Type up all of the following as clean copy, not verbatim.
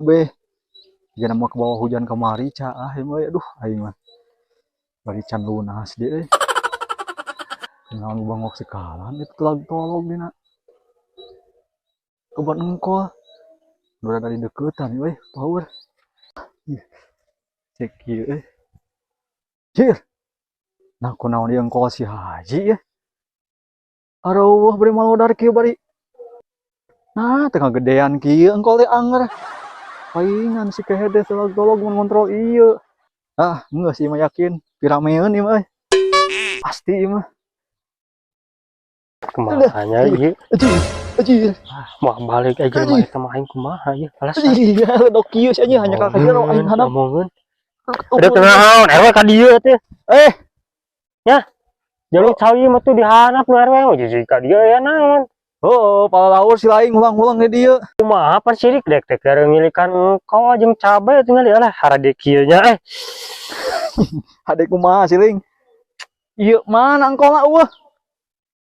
beh. Jangan mau ke bawah hujan kemari cah aing we aduh aing mah. Bari can lunas deui euy. Naon bangok sekalan itu tolong dina. Kebat engkol. Udah dari deketan we power. Cek kieu euy. Cir. Nah kunaon ieu engkol si Haji ya. Aduh bari malodar kieu bari. Nah tengah gedean kieu engkol teh anger. Palingan si kehede tolong ngontrol ieu. Ah, geus ieu mah yakin pirameun ieu mah. Pasti ieu mah. Kumahanya ieu. Anjir. Mau balik aja mah eta mah aing kumaha ieu. Alas. Iya, dok kieu nya hanya ka jero aing hadap. Ngomongeun. Ada kenaon RW ka dieu teh. Ya. Jadi cawi mah tuh dihanap nu RW mah jadi ka dieu ya naon. Oh, pala laur si laing ulang-ulang di dieu. Kumaha pan sirik dek keur milikan engkau jeung cabe tinggal lah harade kieu nya Hade kumaha siling. Ieu mana engkol eueuh.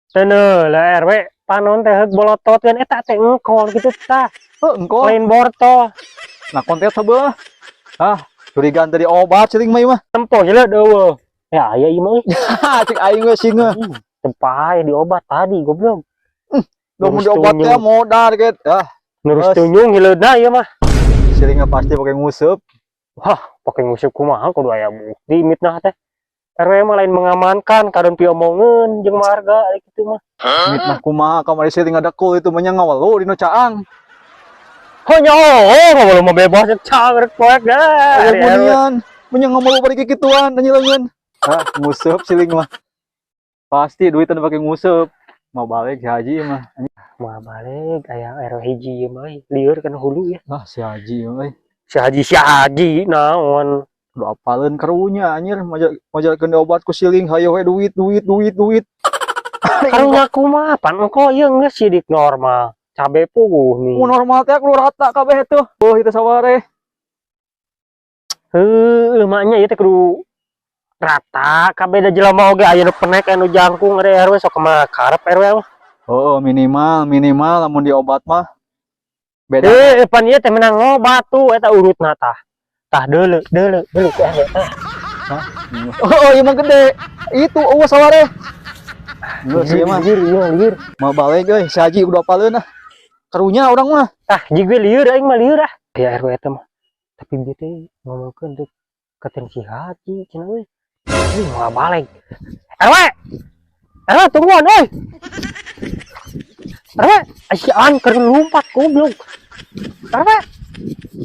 Teneu lah RW panon teh heug bolotot kan eta teh engkol kitu tah. Engkol Lain borto. nah kontet sebelah. Ah, curigaan tadi obat siling mah. Tempo jeleu deueuh. Ya aya ieu mah. Cik aing we singa. Tempai di obat tadi goblok. Mun di obat teh modar get. Ah, Nurus tunyung hileudna ieu mah. Silingnya pasti pakai nguseup. Wah, pakai nguseup kumaha kudu aya bukti mitnah teh. RW mah lain mengamankan kadon piomongeun jeung marga ari kitu mah. Mitnah kumaha kamari siling ngadekul itu mah nya ngawelu dina caang. Oh ngawelu mah bebas caang rek poek dah. Kemudian punya ngomong balik kekituan nyelengeun. Ah, nguseup siling mah. Pasti duitan pakai nguseup. Mau balik si Haji mah. Mau balik aya RW hiji ieu mah lieur kana hulu ya. Lah si Haji euy. Si Haji naon. Udah apaleun karunya anjir majalkeun obat ku siling hayo we duit. Karunya kumaha pan engko ieu geus sidik normal. Cabe puguh nih. Mun normal teh kudu rata kabeh tuh. Oh, itu saware. Emaknya ieu teh kudu rata kabeh da jelema oge aya nu penek anu jangkung RW sok kumaha karep RW mah. Oh, minimal lamun di obat mah beda. Pan ieu teh menang ngobat tuh eta urutna tah. Tah deuleu ke eta. Oh, ieu mah gede. Itu eueuh saware. Geus ieu mah. Lieur. Mau balik euy, si Haji udah apaleun ah. Karunya urang mah. Tah jigue lieur aing mah lieur ah. Ya RW eta mah. Tapi dia teh ngomongkeun teh katen si Haji cenah euy. Ih mau balik. RW tungguan euy. RW asian keur lumpat goblok. RW